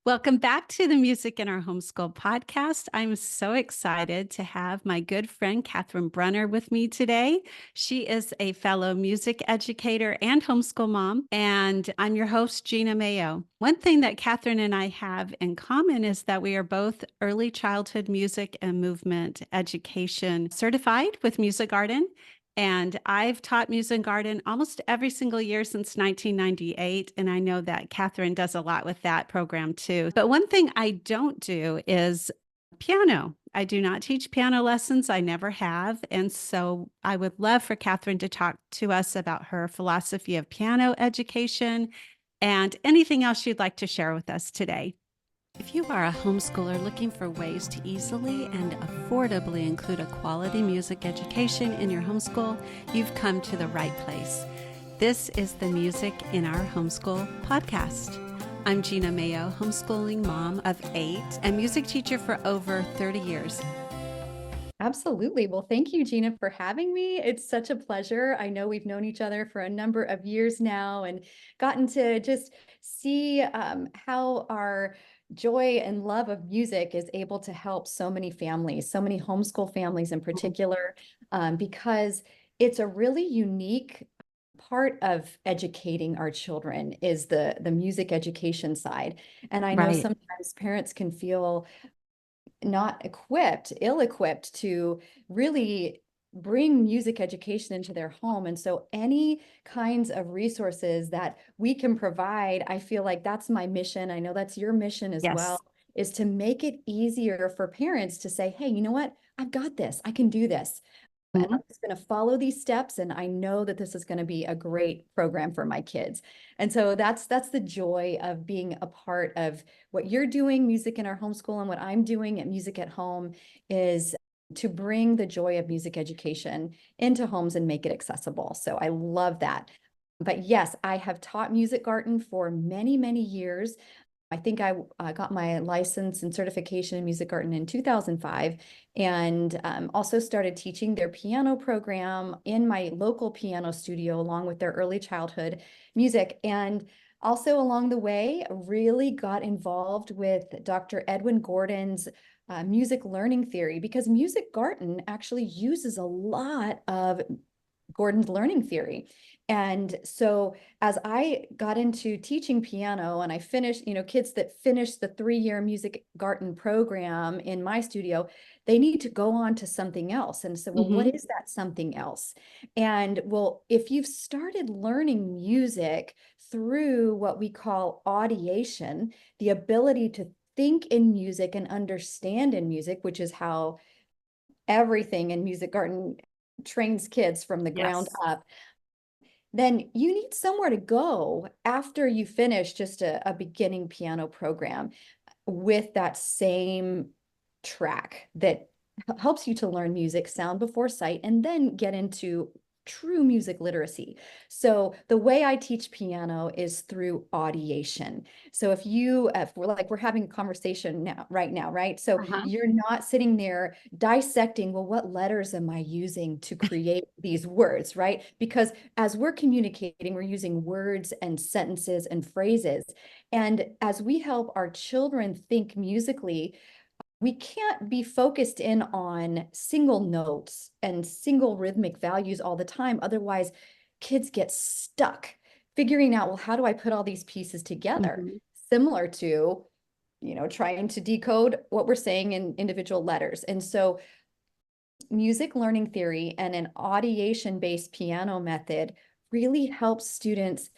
Welcome back to the Music in Our Homeschool podcast. I'm so excited to have my good friend Kathryn Brunner with me today. She is a fellow music educator and homeschool mom, and I'm your host, Gena Mayo. One thing that Kathryn and I have in common is that we are both early childhood music and movement education certified with Music Garden. And I've taught Music Garden almost every single year since 1998. And I know that Kathryn does a lot with that program too. But one thing I don't do is piano. I do not teach piano lessons. I never have. And so I would love for Kathryn to talk to us about her philosophy of piano education and anything else you'd like to share with us today. If you are a homeschooler looking for ways to easily and affordably include a quality music education in your homeschool, you've come to the right place. This is the Music in Our Homeschool Podcast. I'm Gena Mayo, homeschooling mom of 8 and music teacher for over 30 years. Absolutely. Well, thank you, Gena, for having me. It's such a pleasure. I know we've known each other for a number of years now and gotten to just see how our joy and love of music is able to help so many families, so many homeschool families in particular, because it's a really unique part of educating our children is the music education side. And I know sometimes parents can feel not ill-equipped to really bring music education into their home. And so any kinds of resources that we can provide, I feel like that's my mission. I know that's your mission as well, is to make it easier for parents to say, hey, you know what? I've got this. I can do this. And I'm just going to follow these steps, and I know that this is going to be a great program for my kids. And so that's the joy of being a part of what you're doing, Music in Our Homeschool, and what I'm doing at Music at Home is to bring the joy of music education into homes and make it accessible. So I love that. But yes, I have taught Music Garden for many, many years. I think I got my license and certification in Music Garden in 2005, and also started teaching their piano program in my local piano studio along with their early childhood music. And also along the way, really got involved with Dr. Edwin Gordon's music learning theory, because Music Garden actually uses a lot of Gordon's learning theory. And so as I got into teaching piano and I finished, kids that finished the 3-year Music Garden program in my studio, they need to go on to something else. And so, well, what is that something else? And well, if you've started learning music through what we call audiation, the ability to think in music and understand in music, which is how everything in Music Garden trains kids from the ground up, then you need somewhere to go after you finish just a beginning piano program with that same track that helps you to learn music, sound before sight, and then get into true music literacy. So the way I teach piano is through audiation. So if we're having a conversation right now, right? So you're not sitting there dissecting, well, what letters am I using to create these words, right? Because as we're communicating, we're using words and sentences and phrases. And as we help our children think musically, we can't be focused in on single notes and single rhythmic values all the time. Otherwise, kids get stuck figuring out, well, how do I put all these pieces together? Similar to, trying to decode what we're saying in individual letters. And so music learning theory and an audiation-based piano method really helps students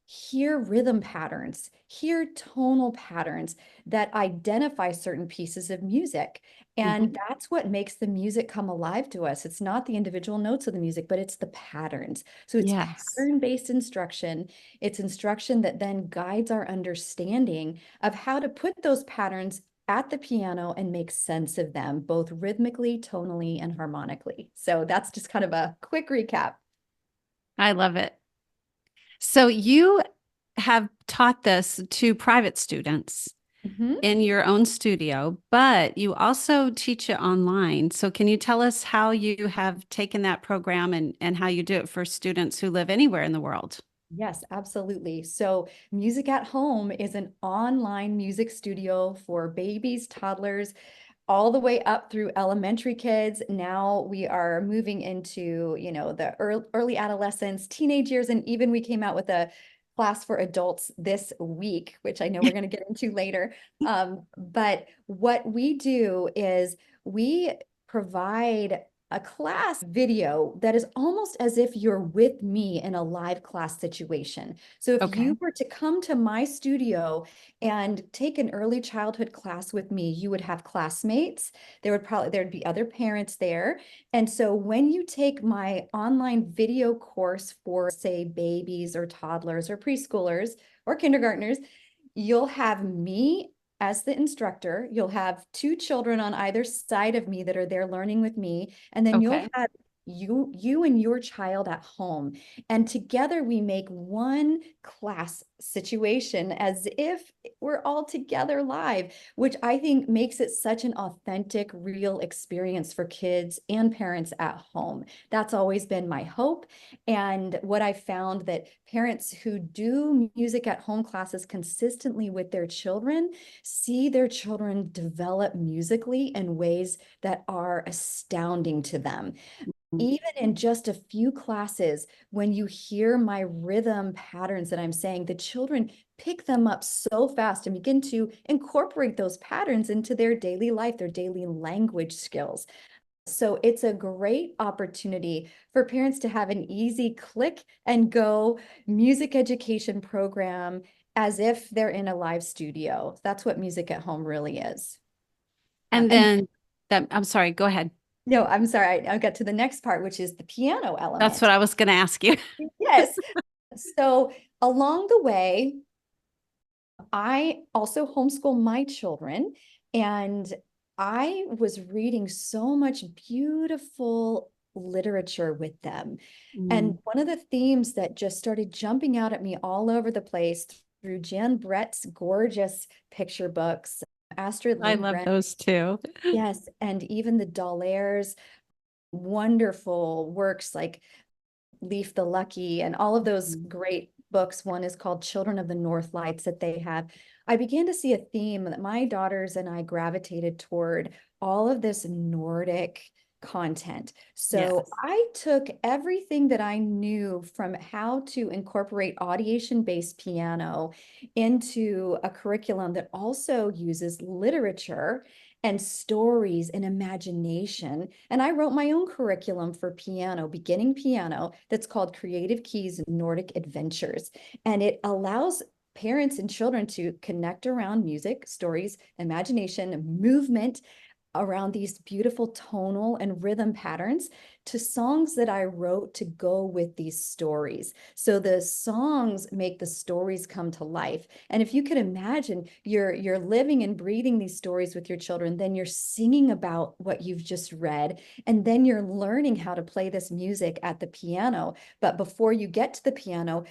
hear rhythm patterns, hear tonal patterns that identify certain pieces of music. And that's what makes the music come alive to us. It's not the individual notes of the music, but it's the patterns. So it's pattern-based instruction. It's instruction that then guides our understanding of how to put those patterns at the piano and make sense of them, both rhythmically, tonally, and harmonically. So that's just kind of a quick recap. I love it. So you have taught this to private students in your own studio, but you also teach it online. So can you tell us how you have taken that program and how you do it for students who live anywhere in the world? Yes, absolutely. So Music at Home is an online music studio for babies, toddlers, all the way up through elementary kids. Now we are moving into, the early adolescence, teenage years, and even we came out with a class for adults this week, which I know we're going to get into later. But what we do is we provide a class video that is almost as if you're with me in a live class situation. So if Okay. you were to come to my studio and take an early childhood class with me, you would have classmates. There'd be other parents there. And so when you take my online video course for, say, babies or toddlers or preschoolers or kindergartners, you'll have me as the instructor. You'll have two children on either side of me that are there learning with me. And then you'll Okay. have you and your child at home. And together we make one class situation as if we're all together live, which I think makes it such an authentic, real experience for kids and parents at home. That's always been my hope. And what I found that parents who do music at home classes consistently with their children see their children develop musically in ways that are astounding to them. Even in just a few classes, when you hear my rhythm patterns that I'm saying, the children pick them up so fast and begin to incorporate those patterns into their daily life, their daily language skills. So it's a great opportunity for parents to have an easy click and go music education program as if they're in a live studio. That's what Music at Home really is. And And then I'm sorry, go ahead. no, I'm sorry, I got to the next part, which is the piano That's element. what I was going to ask you. Yes. So along the way, I also homeschool my children, and I was reading so much beautiful literature with them. And Mm, one of the themes that just started jumping out at me all over the place through Jan Brett's gorgeous picture books, Astrid I love Lindgren, those too. yes, and even the Dallaires' wonderful works like Leaf the Lucky and all of those Mm, great books. One is called Children of the North Lights that they have. I began to see a theme that my daughters and I gravitated toward all of this Nordic content. So yes. I took everything that I knew from how to incorporate audiation-based piano into a curriculum that also uses literature and stories and imagination. And I wrote my own curriculum for piano, beginning piano, that's called Creative Keys Nordic Adventures. And it allows parents and children to connect around music, stories, imagination, movement, around these beautiful tonal and rhythm patterns to songs that I wrote to go with these stories. So the songs make the stories come to life. And if you could imagine you're living and breathing these stories with your children, then you're singing about what you've just read, and then you're learning how to play this music at the piano. But before you get to the piano,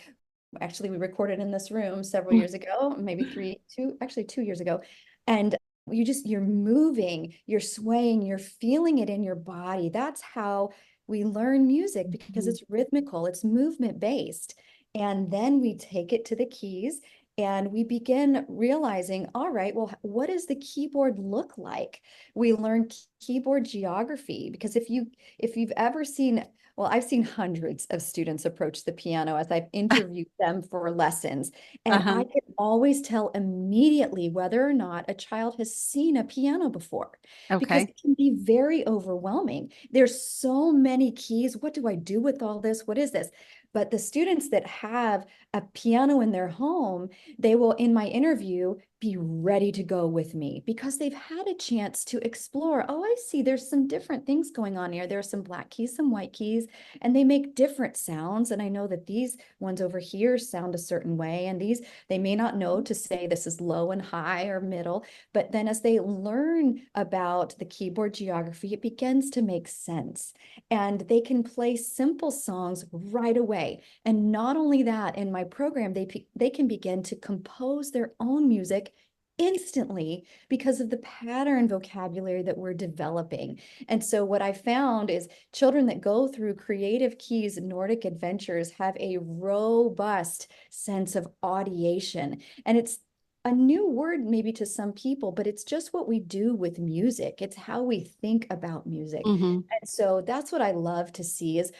actually we recorded in this room several years ago, maybe actually 2 years ago. And you're moving, you're swaying, you're feeling it in your body. That's how we learn music, because Mhm. it's rhythmical, it's movement based. And then we take it to the keys and we begin realizing, all right, well, what does the keyboard look like? We learn keyboard geography, because if you've ever seen, well, I've seen hundreds of students approach the piano as I've interviewed them for lessons, and Uh-huh. I can always tell immediately whether or not a child has seen a piano before, because Okay. it can be very overwhelming. There's so many keys. What do I do with all this? What is this? But the students that have a piano in their home, they will, in my interview, be ready to go with me because they've had a chance to explore. Oh, I see, there's some different things going on here. There are some black keys, some white keys, and they make different sounds. And I know that these ones over here sound a certain way, and these, they may not know to say this is low and high or middle. But then as they learn about the keyboard geography, it begins to make sense. And they can play simple songs right away. And not only that, in my program, they can begin to compose their own music instantly because of the pattern vocabulary that we're developing. And so what I found is children that go through Creative Keys Nordic Adventures have a robust sense of audiation. And it's a new word maybe to some people, but it's just what we do with music. It's how we think about music. Hmm. And so that's what I love to see is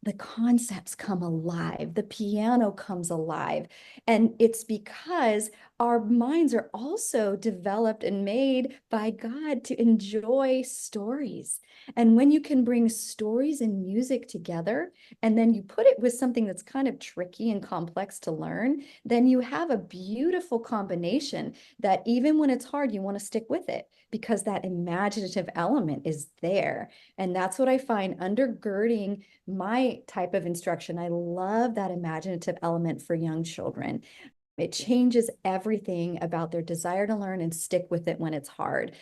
the concepts come alive, the piano comes alive. And it's because our minds are also developed and made by God to enjoy stories. And when you can bring stories and music together, and then you put it with something that's kind of tricky and complex to learn, then you have a beautiful combination that even when it's hard, you want to stick with it because that imaginative element is there. And that's what I find undergirding my type of instruction. I love that imaginative element for young children. It changes everything about their desire to learn and stick with it when it's hard.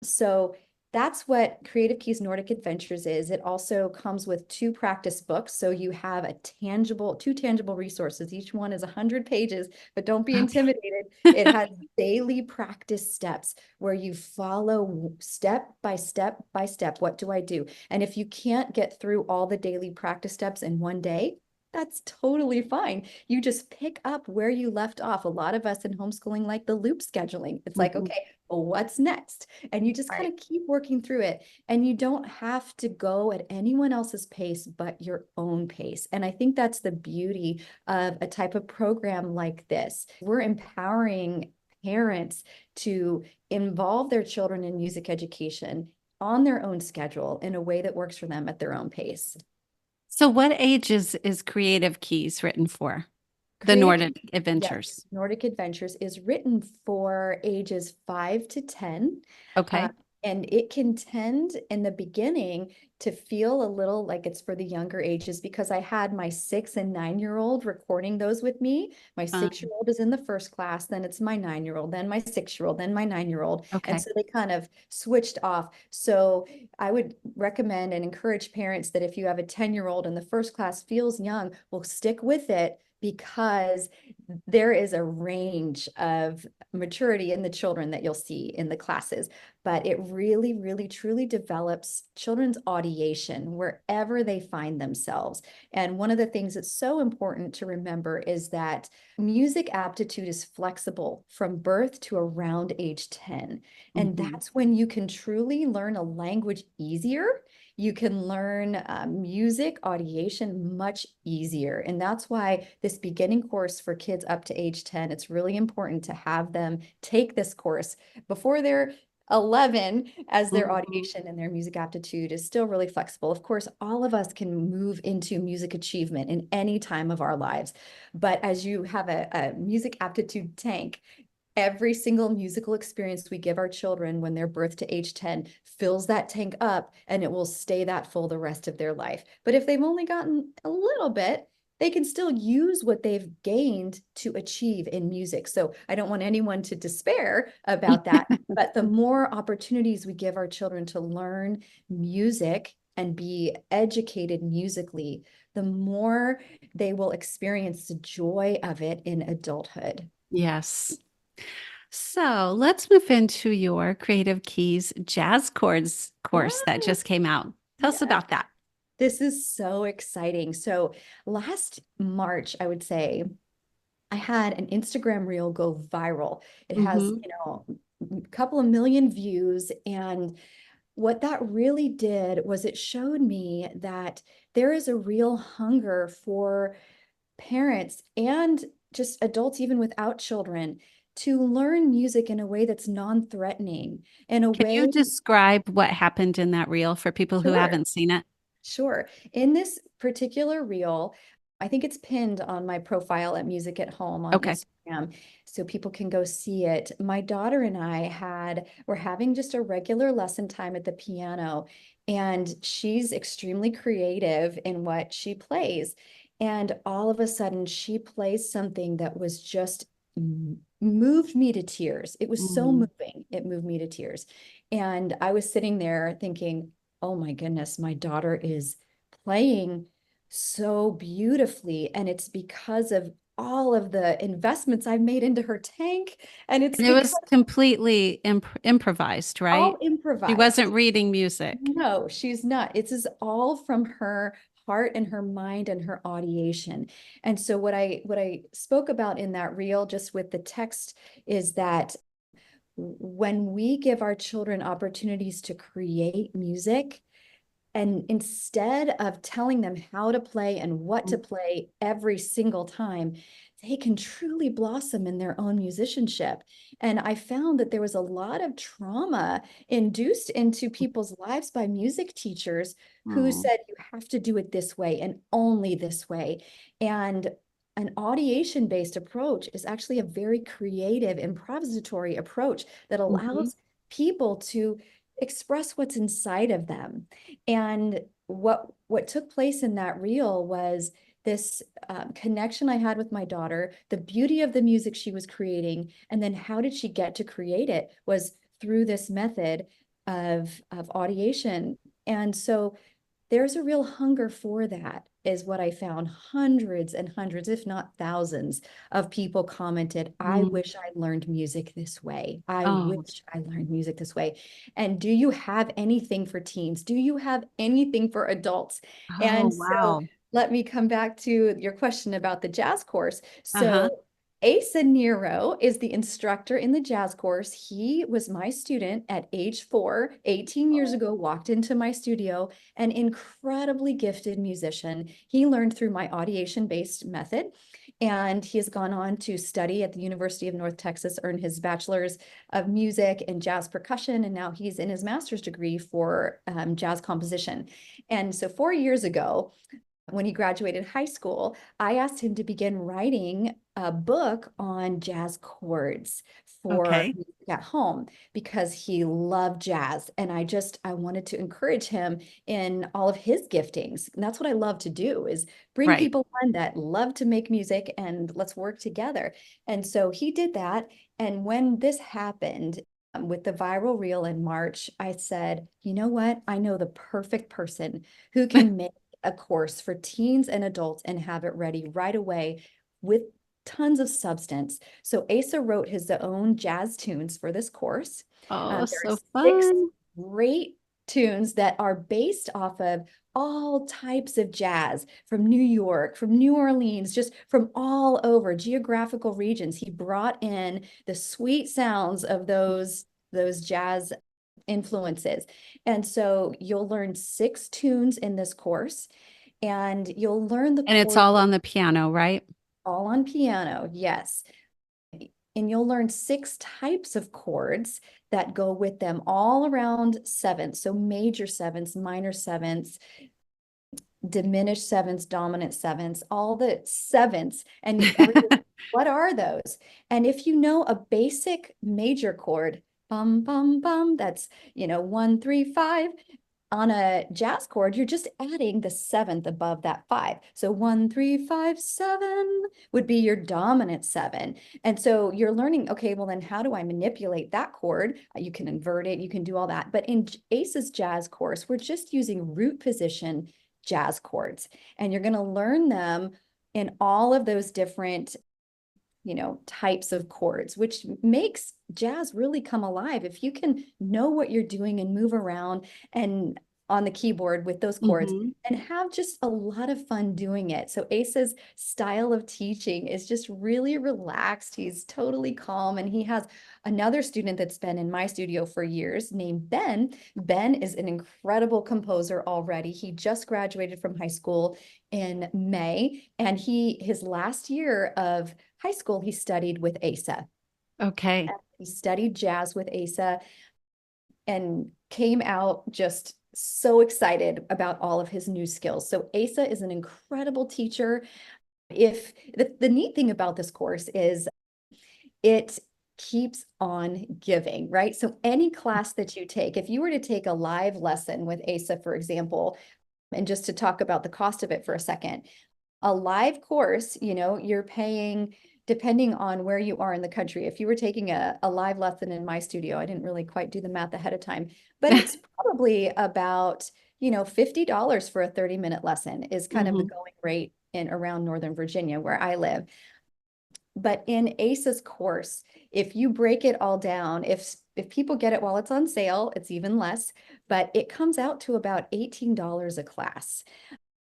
So that's what Creative Keys Nordic Adventures is. It also comes with 2 practice books. So you have two tangible resources. Each one is 100 pages, but don't be Okay. intimidated. It has daily practice steps where you follow step by step by step. What do I do? And if you can't get through all the daily practice steps in one day, that's totally fine. You just pick up where you left off. A lot of us in homeschooling like the loop scheduling. It's like, Mhm. okay, well, what's next? And you just kind Right. of keep working through it. And you don't have to go at anyone else's pace but your own pace. And I think that's the beauty of a type of program like this. We're empowering parents to involve their children in music education on their own schedule in a way that works for them at their own pace. So, what ages is Creative Keys written for? The Creative Nordic Yes, Adventures. Nordic Adventures is written for ages 5 to 10. Uh, Okay. and it can tend in the beginning to feel a little like it's for the younger ages because I had my 6 and 9-year-old recording those with me. My Um, 6-year-old is in the first class, then it's my 9-year-old, then my 6-year-old, then my 9-year-old. And okay. so they kind of switched off. So I would recommend and encourage parents that if you have a 10-year-old and the first class feels young, well, stick with it because there is a range of maturity in the children that you'll see in the classes, but it really, really, truly develops children's audiation wherever they find themselves. And one of the things that's so important to remember is that music aptitude is flexible from birth to around age 10. And Mhm. that's when you can truly learn a language easier. You can learn music audiation much easier. And that's why this beginning course for kids up to age 10, it's really important to have them take this course before they're 11, as their Mhm. audiation and their music aptitude is still really flexible. Of course, all of us can move into music achievement in any time of our lives. But as you have a music aptitude tank, every single musical experience we give our children when they're birthed to age 10 fills that tank up and it will stay that full the rest of their life. But if they've only gotten a little bit, they can still use what they've gained to achieve in music. So I don't want anyone to despair about that. But the more opportunities we give our children to learn music and be educated musically, the more they will experience the joy of it in adulthood. Yes. So let's move into your Creative Keys Jazz Chords course that Ah, just came out. Tell us yeah. about that. This is so exciting. So last March, I would say, I had an Instagram reel go viral. It has, Hmm. a couple of million views. And what that really did was it showed me that there is a real hunger for parents and just adults, even without children, to learn music in a way that's non-threatening, in a Can you way, describe what happened in that reel for people who sure. haven't seen it? Sure. In this particular reel, I think it's pinned on my profile at Music at Home on Okay. Instagram, so people can go see it. My daughter and I were having just a regular lesson time at the piano, and she's extremely creative in what she plays. And all of a sudden, she plays something that was just moved me to tears. It was so Mhm. moving. It moved me to tears. And I was sitting there thinking, oh my goodness, my daughter is playing so beautifully. And it's because of all of the investments I've made into her tank. And it's And it because was completely improvised, all right? She improvised. wasn't reading music. No, she's not. It's all from her heart and her mind and her audiation. And so what I spoke about in that reel just with the text is that when we give our children opportunities to create music, and instead of telling them how to play and what to play every single time, they can truly blossom in their own musicianship. And I found that there was a lot of trauma induced into people's lives by music teachers who Oh. said, you have to do it this way and only this way. And an audiation-based approach is actually a very creative, improvisatory approach that Mhm. allows people to express what's inside of them. And what took place in that reel was this connection I had with my daughter, the beauty of the music she was creating, and then how did she get to create it was through this method of audiation. And so there's a real hunger for that, is what I found. Hundreds and hundreds, if not thousands, of people commented, I Mm. wish I learned music this way. I Oh, wish I learned music this way. And do you have anything for teens? Do you have anything for adults? oh, And so wow. let me come back to your question about the jazz course. Uh-huh. So Asa Nero is the instructor in the jazz course. He was my student at age 4, 18 years ago, walked into my studio, an incredibly gifted musician. He learned through my audiation-based method, and he has gone on to study at the University of North Texas, earn his bachelor's of music and jazz percussion, and now he's in his master's degree for jazz composition. And so 4 years ago, when he graduated high school, I asked him to begin writing a book on jazz chords for Okay. music at home because he loved jazz. And I wanted to encourage him in all of his giftings. And that's what I love to do, is bring Right. people on that love to make music and let's work together. And so he did that. And when this happened, with the viral reel in March, I said, you know what? I know the perfect person who can make a course for teens and adults and have it ready right away with tons of substance. So Asa wrote his own jazz tunes for this course. Oh, There so are 6 fun. great tunes that are based off of all types of jazz from New York, from New Orleans, just from all over geographical regions. He brought in the sweet sounds of those jazz influences. And so you'll learn 6 tunes in this course, and you'll learn the And it's chords all on the piano, right? all on piano. Yes. And you'll learn 6 types of chords that go with them all around sevenths. So major sevenths, minor sevenths, diminished sevenths, dominant sevenths, all the sevenths. And everybody, what are those? And if you know a basic major chord, bum, bum, bum, that's, 1, 3, 5. On a jazz chord, you're just adding the 7th above that 5. So 1, 3, 5, 7 would be your dominant 7. And so you're learning, okay, well then how do I manipulate that chord? You can invert it, you can do all that. But in ACE's jazz course, we're just using root position jazz chords. And you're going to learn them in all of those different types of chords, which makes jazz really come alive. If you can know what you're doing and move around and on the keyboard with those chords Hmm. and have just a lot of fun doing it. So Asa's style of teaching is just really relaxed. He's totally calm, and he has another student that's been in my studio for years named Ben. Ben is an incredible composer already. He just graduated from high school in May, and his last year of high school, he studied with Asa. Okay. He studied jazz with Asa and came out just so excited about all of his new skills. So Asa is an incredible teacher. If the neat thing about this course is it keeps on giving, right? So any class that you take, if you were to take a live lesson with Asa, for example, and just to talk about the cost of it for a second, a live course, you're paying, depending on where you are in the country. If you were taking a live lesson in my studio, I didn't really quite do the math ahead of time, but it's probably about, $50 for a 30-minute lesson is kind of the Hmm. going rate in around Northern Virginia where I live. But in ACE's course, if you break it all down, if people get it while it's on sale, it's even less, but it comes out to about $18 a class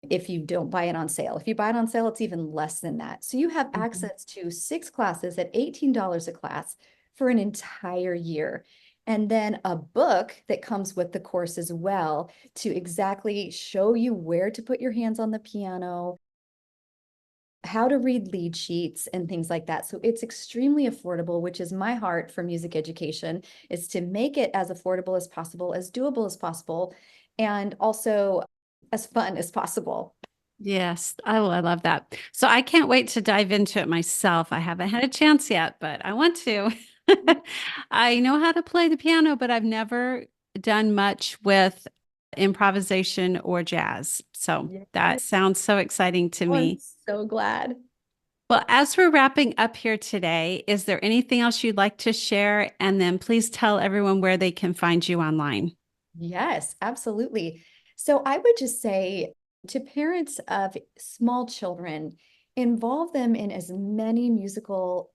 if you don't buy it on sale. If you buy it on sale, it's even less than that. So you have access to 6 classes at $18 a class for an entire year. And then a book that comes with the course as well to exactly show you where to put your hands on the piano, how to read lead sheets and things like that. So it's extremely affordable, which is my heart for music education, is to make it as affordable as possible, as doable as possible, and also as fun as possible. Yes. Oh, I love that. So I can't wait to dive into it myself. I haven't had a chance yet, but I want to. I know how to play the piano, but I've never done much with improvisation or jazz. So that Yes. sounds so exciting to Oh, I'm me. so glad. Well, as we're wrapping up here today, is there anything else you'd like to share? And then please tell everyone where they can find you online. Yes, absolutely. So I would just say to parents of small children, involve them in as many musical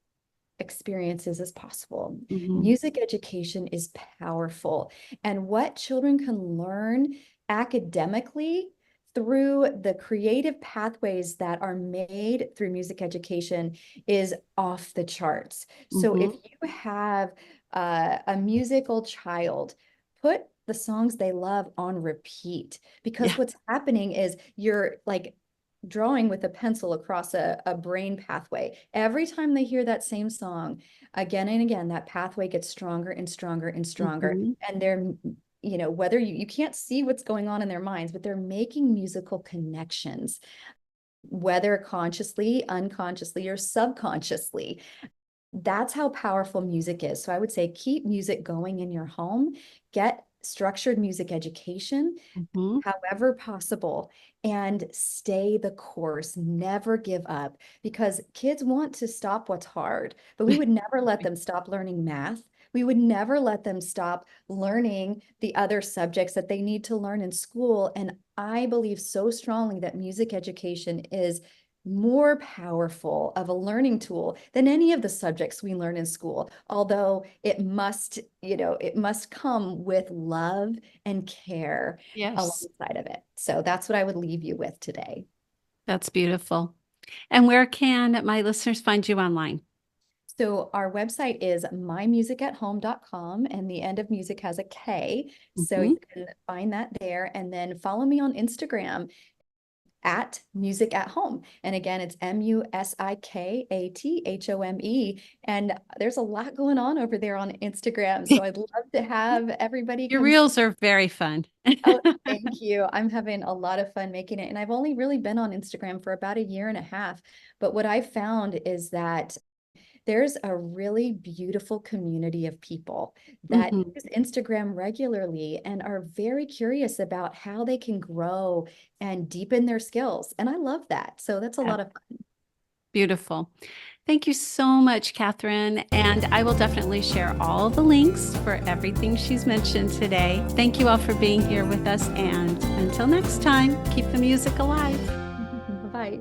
experiences as possible. Mhm. Music education is powerful, and what children can learn academically through the creative pathways that are made through music education is off the charts. So if Mhm. you have a musical child, put the songs they love on repeat, because Yeah. what's happening is you're like drawing with a pencil across a brain pathway. Every time they hear that same song again and again, that pathway gets stronger and stronger and stronger. Mhm. And they're, whether you can't see what's going on in their minds, but they're making musical connections, whether consciously, unconsciously, or subconsciously. That's how powerful music is. So I would say keep music going in your home, get structured music education, Mhm. however possible, and stay the course. Never give up, because kids want to stop what's hard, but we would never let them stop learning math. We would never let them stop learning the other subjects that they need to learn in school. And I believe so strongly that music education is more powerful of a learning tool than any of the subjects we learn in school, although it must come with love and care Yes, alongside of it. So that's what I would leave you with today. that's beautiful. And where can my listeners find you online? So our website is mymusicathome.com, and the end of music has a K. So you Mhm. can find that there, and then follow me on Instagram at Music at Home. And again, it's MUSIKATHOME. And there's a lot going on over there on Instagram. So I'd love to have everybody Your come see. reels are very fun. Oh, thank you. I'm having a lot of fun making it. And I've only really been on Instagram for about a year and a half. But what I've found is that there's a really beautiful community of people that Mhm. use Instagram regularly and are very curious about how they can grow and deepen their skills. And I love that. So that's a Yeah, lot of fun. beautiful. Thank you so much, Kathryn. And I will definitely share all the links for everything she's mentioned today. Thank you all for being here with us. And until next time, keep the music alive. Bye.